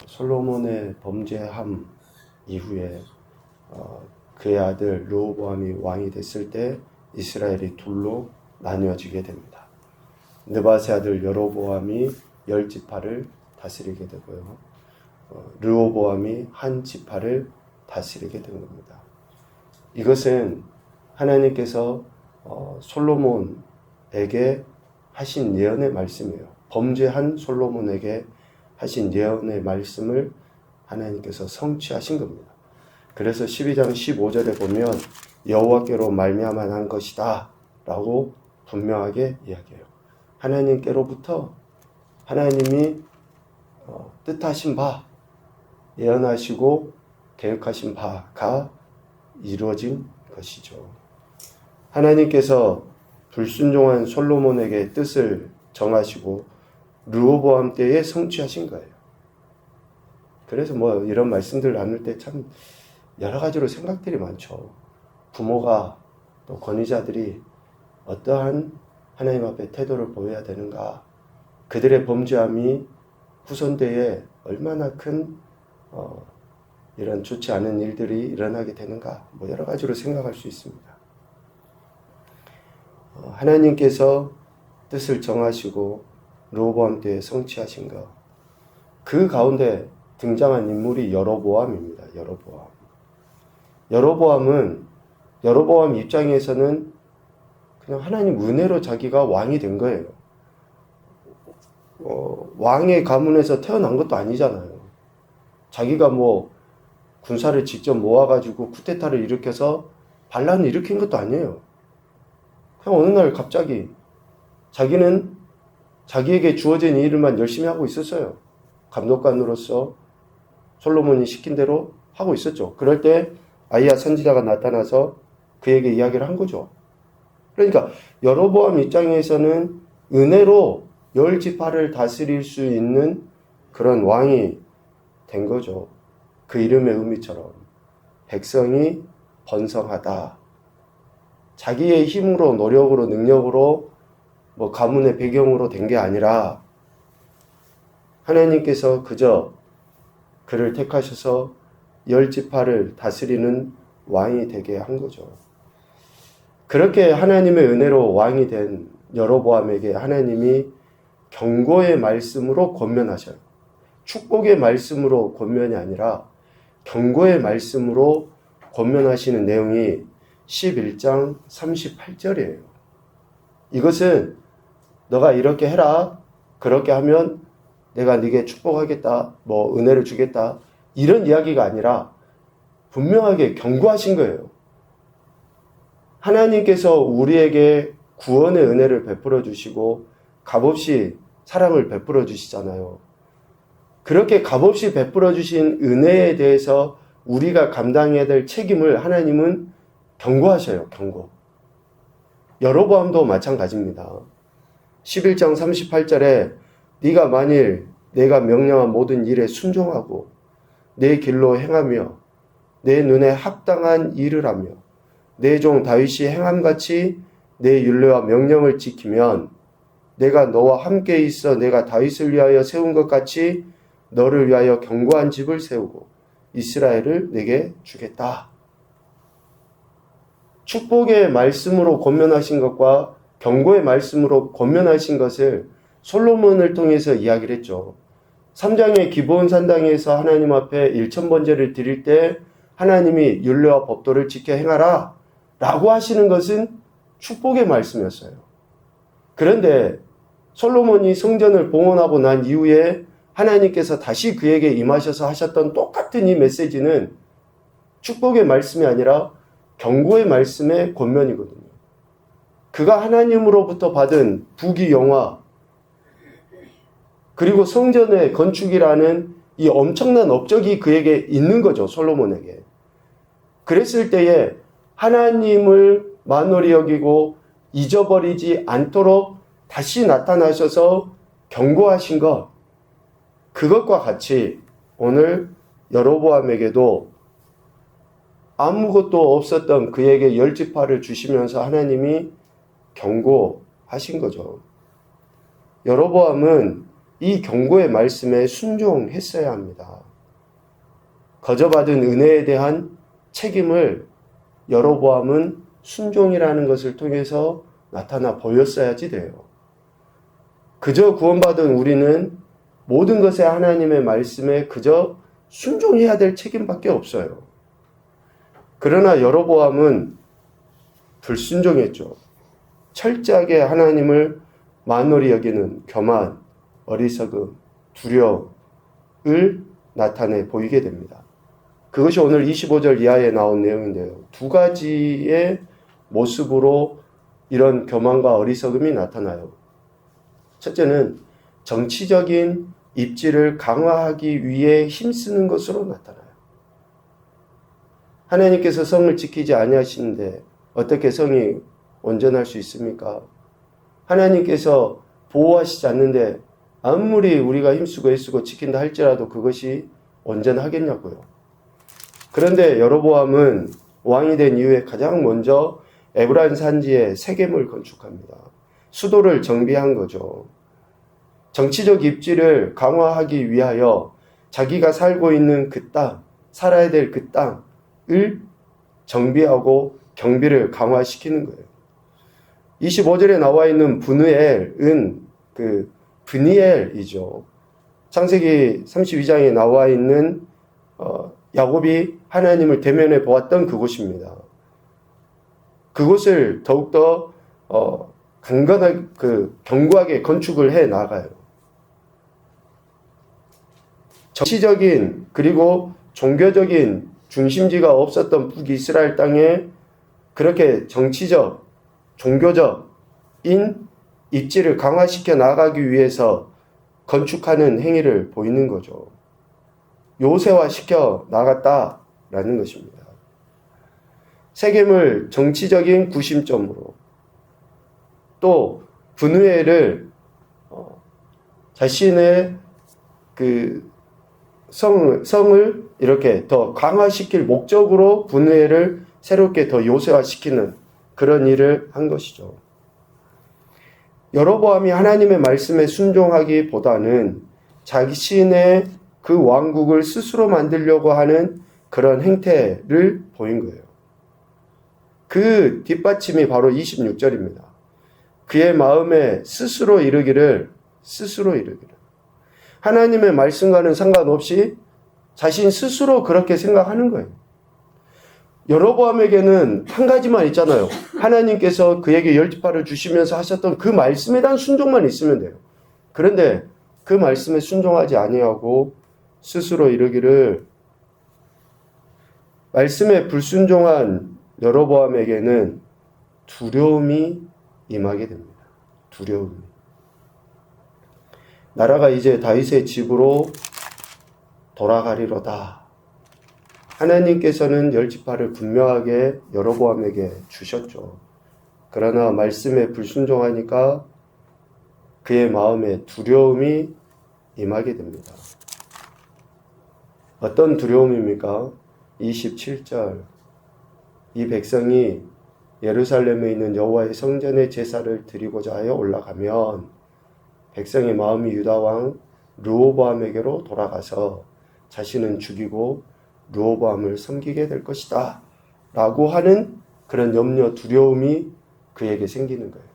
솔로몬의 범죄함 이후에 그의 아들 르호보암이 왕이 됐을 때 이스라엘이 둘로 나뉘어지게 됩니다. 느밧의 아들 여로보암이 10지파를 다스리게 되고요. 르호보암이 한 지파를 다스리게 된 겁니다. 이것은 하나님께서 솔로몬에게 하신 예언의 말씀이에요. 범죄한 솔로몬에게 하신 예언의 말씀을 하나님께서 성취하신 겁니다. 그래서 12장 15절에 보면 여호와께로 말미암아 난 것이다 라고 분명하게 이야기해요. 하나님께로부터 하나님이 뜻하신 바, 예언하시고 계획하신 바가 이루어진 것이죠. 하나님께서 불순종한 솔로몬에게 뜻을 정하시고 르호보암 때에 성취하신 거예요. 그래서 이런 말씀들 나눌 때 참 여러 가지로 생각들이 많죠. 부모가 또 권위자들이 어떠한 하나님 앞에 태도를 보여야 되는가, 그들의 범죄함이 후손대에 얼마나 큰 이런 좋지 않은 일들이 일어나게 되는가, 여러 가지로 생각할 수 있습니다. 하나님께서 뜻을 정하시고 르호보암 때에 성취하신 것, 그 가운데 등장한 인물이 여로보암입니다. 여로보암 입장에서는 그냥 하나님 은혜로 자기가 왕이 된 거예요. 왕의 가문에서 태어난 것도 아니잖아요. 자기가 군사를 직접 모아가지고 쿠데타를 일으켜서 반란을 일으킨 것도 아니에요. 그냥 어느 날 갑자기 자기는 자기에게 주어진 일만 열심히 하고 있었어요. 감독관으로서 솔로몬이 시킨 대로 하고 있었죠. 그럴 때 아히야 선지자가 나타나서 그에게 이야기를 한 거죠. 그러니까 여로보암 입장에서는 은혜로 10지파를 다스릴 수 있는 그런 왕이 된 거죠. 그 이름의 의미처럼 백성이 번성하다. 자기의 힘으로, 노력으로, 능력으로 가문의 배경으로 된 게 아니라 하나님께서 그저 그를 택하셔서 10지파를 다스리는 왕이 되게 한 거죠. 그렇게 하나님의 은혜로 왕이 된 여로보암에게 하나님이 경고의 말씀으로 권면하셔요. 축복의 말씀으로 권면이 아니라 경고의 말씀으로 권면하시는 내용이 11장 38절이에요. 이것은 너가 이렇게 해라, 그렇게 하면 내가 네게 축복하겠다, 은혜를 주겠다, 이런 이야기가 아니라 분명하게 경고하신 거예요. 하나님께서 우리에게 구원의 은혜를 베풀어 주시고 값없이 사랑을 베풀어 주시잖아요. 그렇게 값없이 베풀어 주신 은혜에 대해서 우리가 감당해야 될 책임을 하나님은 경고하셔요. 경고. 여로보암도 마찬가지입니다. 11장 38절에 네가 만일 내가 명령한 모든 일에 순종하고 내 길로 행하며 내 눈에 합당한 일을 하며 내 종 다윗이 행함같이 내 율례와 명령을 지키면 내가 너와 함께 있어 내가 다윗을 위하여 세운 것 같이 너를 위하여 견고한 집을 세우고 이스라엘을 내게 주겠다. 축복의 말씀으로 권면하신 것과 경고의 말씀으로 권면하신 것을 솔로몬을 통해서 이야기를 했죠. 3장의 기브온 산당에서 하나님 앞에 1000번제를 드릴 때 하나님이 율례와 법도를 지켜 행하라 라고 하시는 것은 축복의 말씀이었어요. 그런데 솔로몬이 성전을 봉헌하고 난 이후에 하나님께서 다시 그에게 임하셔서 하셨던 똑같은 이 메시지는 축복의 말씀이 아니라 경고의 말씀의 권면이거든요. 그가 하나님으로부터 받은 부귀영화, 그리고 성전의 건축이라는 이 엄청난 업적이 그에게 있는 거죠. 솔로몬에게. 그랬을 때에 하나님을 만홀히 여기고 잊어버리지 않도록 다시 나타나셔서 경고하신 것, 그것과 같이 오늘 여로보암에게도 아무것도 없었던 그에게 10지파를 주시면서 하나님이 경고하신 거죠. 여로보암은 이 경고의 말씀에 순종했어야 합니다. 거저받은 은혜에 대한 책임을 여로보암은 순종이라는 것을 통해서 나타나 보였어야지 돼요. 그저 구원받은 우리는 모든 것에 하나님의 말씀에 그저 순종해야 될 책임밖에 없어요. 그러나 여로보암은 불순종했죠. 철저하게 하나님을 만홀히 여기는 교만, 어리석음, 두려움을 나타내 보이게 됩니다. 그것이 오늘 25절 이하에 나온 내용인데요. 두 가지의 모습으로 이런 교만과 어리석음이 나타나요. 첫째는 정치적인 입지를 강화하기 위해 힘쓰는 것으로 나타나요. 하나님께서 성을 지키지 아니하시는데 어떻게 성이 온전할 수 있습니까? 하나님께서 보호하시지 않는데 아무리 우리가 힘쓰고 애쓰고 지킨다 할지라도 그것이 온전하겠냐고요. 그런데 여로보암은 왕이 된 이후에 가장 먼저 에브라임 산지에 세겜을 건축합니다. 수도를 정비한 거죠. 정치적 입지를 강화하기 위하여 자기가 살고 있는 그 땅, 살아야 될 그 땅을 정비하고 경비를 강화시키는 거예요. 25절에 나와 있는 브누엘은 그 브니엘이죠. 창세기 32장에 나와 있는 야곱이 하나님을 대면해 보았던 그곳입니다. 그곳을 더욱더 강건하게 견고하게 건축을 해 나가요. 정치적인 그리고 종교적인 중심지가 없었던 북이스라엘 땅에 그렇게 정치적, 종교적인 입지를 강화시켜 나가기 위해서 건축하는 행위를 보이는 거죠. 요새화시켜 나갔다라는 것입니다. 세겜을 정치적인 구심점으로 또 브누엘을 자신의 그 성을 이렇게 더 강화시킬 목적으로 브누엘을 새롭게 더 요새화시키는 그런 일을 한 것이죠. 여로보암이 하나님의 말씀에 순종하기보다는 자신의 그 왕국을 스스로 만들려고 하는 그런 행태를 보인 거예요. 그 뒷받침이 바로 26절입니다. 그의 마음에 스스로 이르기를 하나님의 말씀과는 상관없이 자신 스스로 그렇게 생각하는 거예요. 여로보암에게는 한 가지만 있잖아요. 하나님께서 그에게 열 지파를 주시면서 하셨던 그 말씀에 대한 순종만 있으면 돼요. 그런데 그 말씀에 순종하지 아니하고 스스로 이르기를, 말씀에 불순종한 여로보암에게는 두려움이 임하게 됩니다. 두려움이. 나라가 이제 다윗의 집으로 돌아가리로다. 하나님께서는 열 지파를 분명하게 여로보암에게 주셨죠. 그러나 말씀에 불순종하니까 그의 마음에 두려움이 임하게 됩니다. 어떤 두려움입니까? 27절. 이 백성이 예루살렘에 있는 여호와의 성전에 제사를 드리고자 하여 올라가면 백성의 마음이 유다 왕 르호보암에게로 돌아가서 자신은 죽이고 르호보암을 섬기게 될 것이다 라고 하는 그런 염려, 두려움이 그에게 생기는 거예요.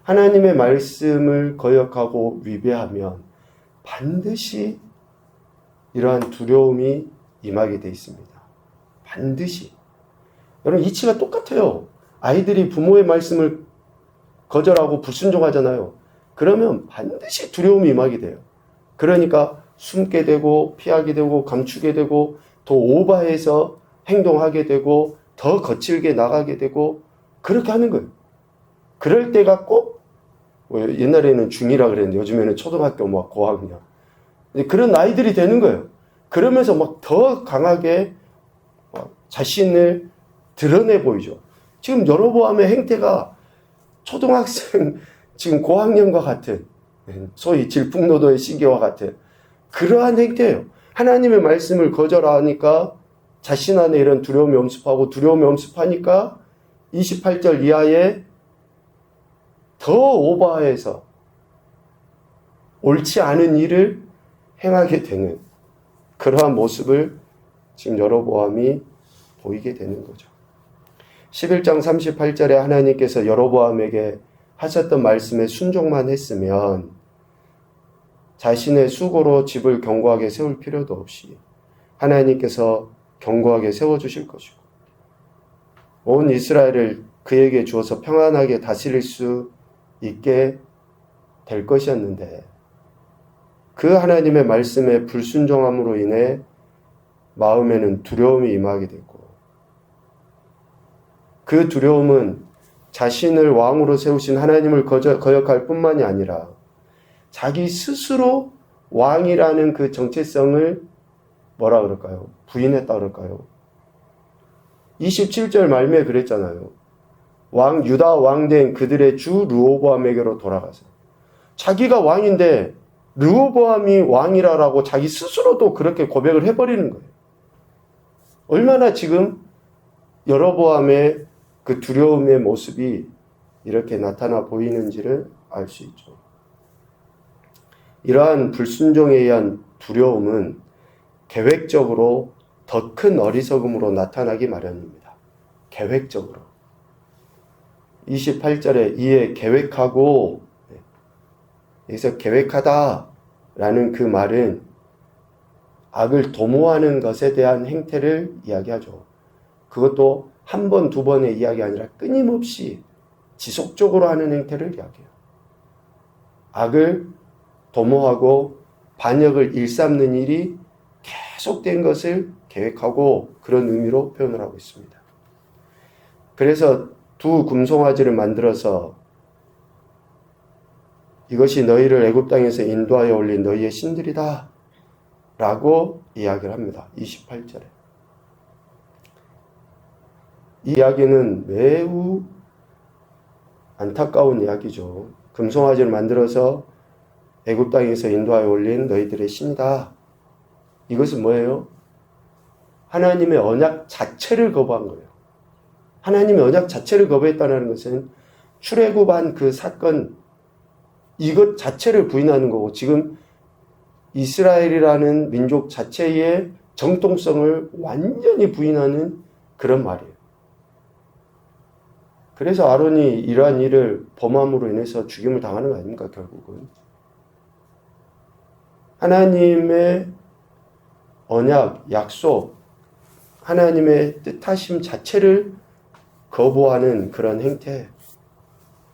하나님의 말씀을 거역하고 위배하면 반드시 이러한 두려움이 임하게 돼 있습니다. 반드시. 여러분, 이치가 똑같아요. 아이들이 부모의 말씀을 거절하고 불순종하잖아요. 그러면 반드시 두려움이 임하게 돼요. 그러니까 숨게 되고 피하게 되고 감추게 되고 더 오버해서 행동하게 되고 더 거칠게 나가게 되고 그렇게 하는 거예요. 그럴 때가 꼭 옛날에는 중2라 그랬는데 요즘에는 초등학교 막 고학년 그런 아이들이 되는 거예요. 그러면서 막 더 강하게 자신을 드러내 보이죠. 지금 여로보암의 행태가 초등학생 지금 고학년과 같은, 소위 질풍노도의 시기와 같은 그러한 행태예요. 하나님의 말씀을 거절하니까 자신 안에 이런 두려움이 엄습하고 두려움이 엄습하니까 28절 이하에 더 오버해서 옳지 않은 일을 행하게 되는 그러한 모습을 지금 여로보암이 보이게 되는 거죠. 11장 38절에 하나님께서 여로보암에게 하셨던 말씀에 순종만 했으면 자신의 수고로 집을 견고하게 세울 필요도 없이 하나님께서 견고하게 세워주실 것이고 온 이스라엘을 그에게 주어서 평안하게 다스릴 수 있게 될 것이었는데 그 하나님의 말씀에 불순종함으로 인해 마음에는 두려움이 임하게 됐고 그 두려움은 자신을 왕으로 세우신 하나님을 거역할 뿐만이 아니라 자기 스스로 왕이라는 그 정체성을 뭐라 그럴까요? 부인했다 그럴까요? 27절 말미에 그랬잖아요. 유다 왕된 그들의 주 르호보암에게로 돌아가서 자기가 왕인데 르호보암이 왕이라고 자기 스스로도 그렇게 고백을 해버리는 거예요. 얼마나 지금 여로보암의 그 두려움의 모습이 이렇게 나타나 보이는지를 알 수 있죠. 이러한 불순종에 의한 두려움은 계획적으로 더 큰 어리석음으로 나타나기 마련입니다. 계획적으로. 28절에 이에 계획하고, 여기서 계획하다라는 그 말은 악을 도모하는 것에 대한 행태를 이야기하죠. 그것도 한 번, 두 번의 이야기 아니라 끊임없이 지속적으로 하는 행태를 이야기해요. 악을 도모하고 반역을 일삼는 일이 계속된 것을 계획하고 그런 의미로 표현을 하고 있습니다. 그래서 두 금송아지를 만들어서 이것이 너희를 애굽 땅에서 인도하여 올린 너희의 신들이다 라고 이야기를 합니다. 28절에. 이 이야기는 매우 안타까운 이야기죠. 금송아지를 만들어서 애굽 땅에서 인도하여 올린 너희들의 신이다. 이것은 뭐예요? 하나님의 언약 자체를 거부한 거예요. 하나님의 언약 자체를 거부했다는 것은 출애굽한 그 사건 이것 자체를 부인하는 거고 지금 이스라엘이라는 민족 자체의 정통성을 완전히 부인하는 그런 말이에요. 그래서 아론이 이러한 일을 범함으로 인해서 죽임을 당하는 거 아닙니까, 결국은. 하나님의 언약, 약속, 하나님의 뜻하심 자체를 거부하는 그런 행태,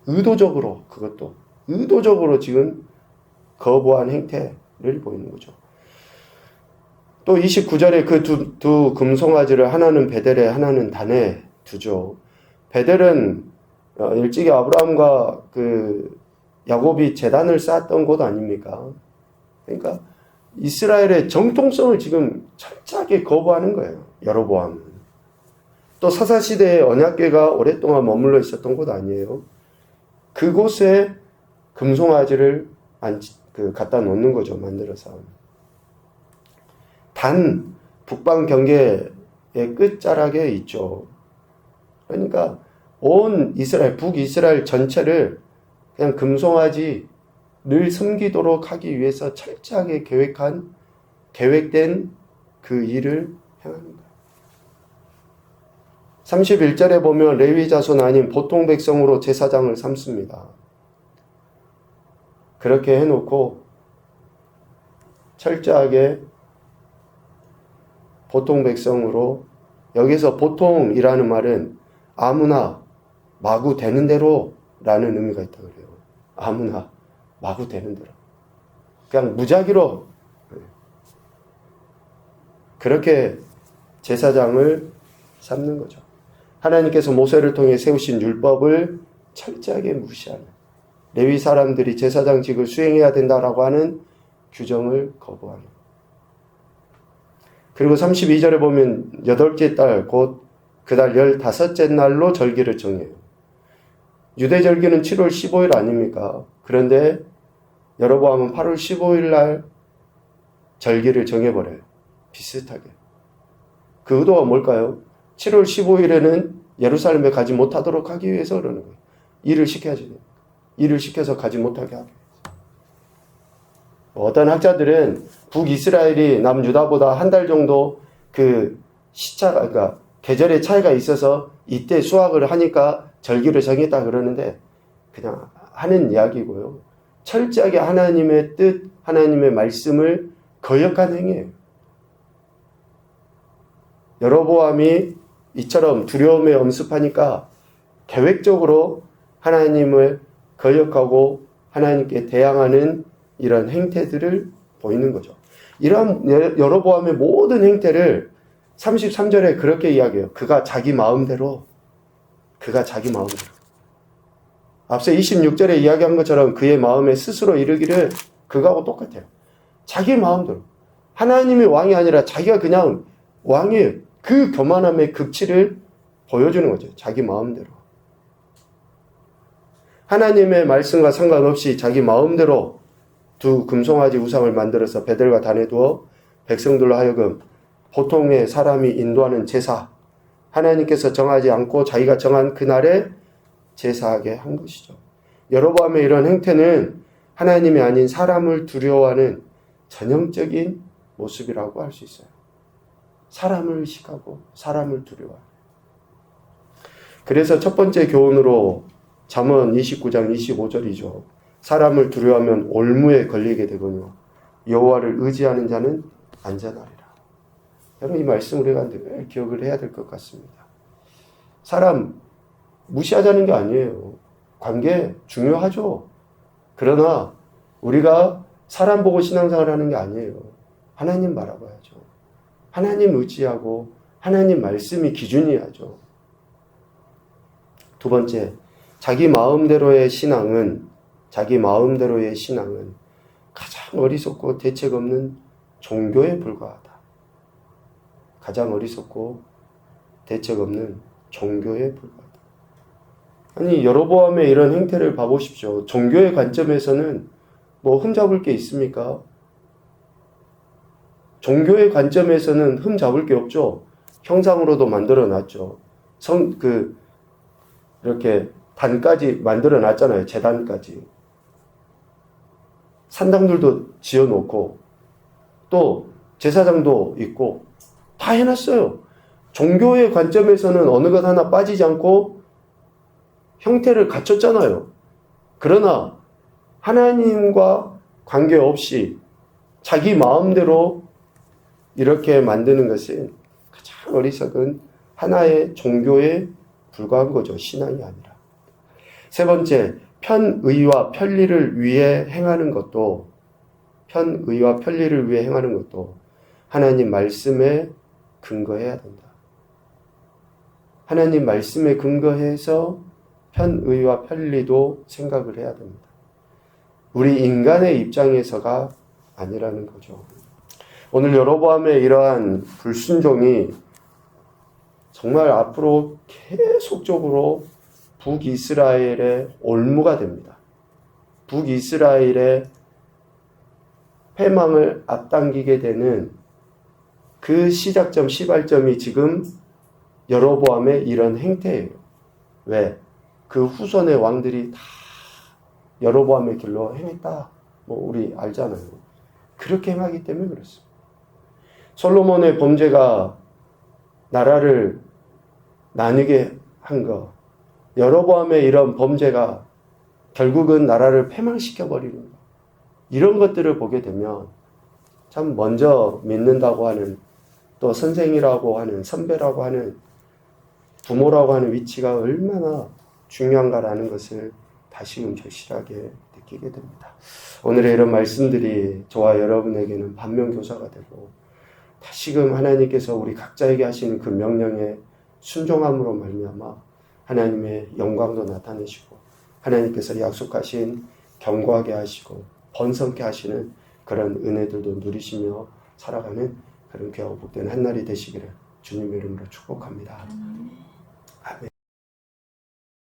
의도적으로, 그것도 의도적으로 지금 거부한 행태를 보이는 거죠. 또 29절에 그 두 금송아지를 하나는 베델에 하나는 단에 두죠. 베델은 일찍이 아브라함과 그 야곱이 제단을 쌓았던 곳 아닙니까? 그러니까 이스라엘의 정통성을 지금 철저하게 거부하는 거예요. 여로보암은. 또 사사시대의 언약궤가 오랫동안 머물러 있었던 곳 아니에요. 그곳에 금송아지를 갖다 놓는 거죠. 만들어서. 단 북방 경계의 끝자락에 있죠. 그러니까 온 이스라엘, 북이스라엘 전체를 그냥 금송아지를 섬기도록 하기 위해서 철저하게 계획된 그 일을 행하는 거예요. 31절에 보면 레위 자손 아닌 보통 백성으로 제사장을 삼습니다. 그렇게 해놓고 철저하게 보통 백성으로, 여기서 보통이라는 말은 아무나 마구 되는 대로 라는 의미가 있다고 그래요. 아무나 마구 되는 대로. 그냥 무작위로 그렇게 제사장을 삼는 거죠. 하나님께서 모세를 통해 세우신 율법을 철저하게 무시하는, 레위 사람들이 제사장직을 수행해야 된다라고 하는 규정을 거부하는. 그리고 32절에 보면 8째 달 곧 그달 15째 날로 절기를 정해요. 유대 절기는 7월 15일 아닙니까? 그런데 여로보암은 8월 15일 날 절기를 정해버려요. 비슷하게. 그 의도가 뭘까요? 7월 15일에는 예루살렘에 가지 못하도록 하기 위해서 그러는 거예요. 일을 시켜야지. 일을 시켜서 가지 못하게 하기 위해서. 어떤 학자들은 북이스라엘이 남유다보다 한 달 정도 그 시차가, 그러니까 계절의 차이가 있어서 이때 수확을 하니까 절기를 정했다 그러는데 그냥 하는 이야기고요. 철저하게 하나님의 뜻, 하나님의 말씀을 거역한 행위예요. 여로보암이 이처럼 두려움에 엄습하니까 계획적으로 하나님을 거역하고 하나님께 대항하는 이런 행태들을 보이는 거죠. 이러한 여로보암의 모든 행태를 33절에 그렇게 이야기해요. 그가 자기 마음대로. 앞서 26절에 이야기한 것처럼 그의 마음에 스스로 이르기를 그거하고 똑같아요. 자기 마음대로. 하나님이 왕이 아니라 자기가 그냥 왕이에요. 그 교만함의 극치를 보여주는 거죠. 자기 마음대로. 하나님의 말씀과 상관없이 자기 마음대로 두 금송아지 우상을 만들어서 베델과 단에 두어 백성들로 하여금 보통의 사람이 인도하는 제사, 하나님께서 정하지 않고 자기가 정한 그날에 제사하게 한 것이죠. 여로보암의 이런 행태는 하나님이 아닌 사람을 두려워하는 전형적인 모습이라고 할 수 있어요. 사람을 의식하고 사람을 두려워해요. 그래서 첫 번째 교훈으로 잠언 29장 25절이죠. 사람을 두려워하면 올무에 걸리게 되거니와 여호와를 의지하는 자는 안전하리라. 여러분 이 말씀 우리가 늘 기억을 해야 될 것 같습니다. 사람 무시하자는 게 아니에요. 관계 중요하죠. 그러나 우리가 사람 보고 신앙생활 하는 게 아니에요. 하나님 바라봐야죠. 하나님 의지하고 하나님 말씀이 기준이야죠. 두 번째, 자기 마음대로의 신앙은 가장 어리석고 대책 없는 종교에 불과하다. 가장 어리석고 대책 없는 종교에 불과하다. 아니 여로보암의 이런 행태를 봐보십시오. 종교의 관점에서는 뭐 흠잡을 게 있습니까? 종교의 관점에서는 흠잡을 게 없죠. 형상으로도 만들어 놨죠. 이렇게 단까지 만들어 놨잖아요. 제단까지. 산당들도 지어 놓고 또 제사장도 있고 다 해놨어요. 종교의 관점에서는 어느 것 하나 빠지지 않고 형태를 갖췄잖아요. 그러나 하나님과 관계없이 자기 마음대로 이렇게 만드는 것은 가장 어리석은 하나의 종교에 불과한 거죠. 신앙이 아니라. 세 번째, 편의와 편리를 위해 행하는 것도 하나님 말씀에 근거해야 된다. 하나님 말씀에 근거해서 편의와 편리도 생각을 해야 됩니다. 우리 인간의 입장에서가 아니라는 거죠. 오늘 여로보암의 이러한 불순종이 정말 앞으로 계속적으로 북이스라엘의 올무가 됩니다. 북이스라엘의 패망을 앞당기게 되는 그 시작점, 시발점이 지금 여로보암의 이런 행태예요. 왜? 그 후손의 왕들이 다 여로보암의 길로 행했다. 우리 알잖아요. 그렇게 행하기 때문에 그렇습니다. 솔로몬의 범죄가 나라를 나뉘게 한 것, 여로보암의 이런 범죄가 결국은 나라를 패망시켜버리는 것, 이런 것들을 보게 되면 참 먼저 믿는다고 하는, 또 선생이라고 하는, 선배라고 하는, 부모라고 하는 위치가 얼마나 중요한가라는 것을 다시금 절실하게 느끼게 됩니다. 오늘의 이런 말씀들이 저와 여러분에게는 반면교사가 되고 다시금 하나님께서 우리 각자에게 하시는 그 명령에 순종함으로 말미암아 하나님의 영광도 나타내시고 하나님께서 약속하신 견고하게 하시고 번성케 하시는 그런 은혜들도 누리시며 살아가는 그런 귀하고 복된 한 날이 되시기를 주님의 이름으로 축복합니다.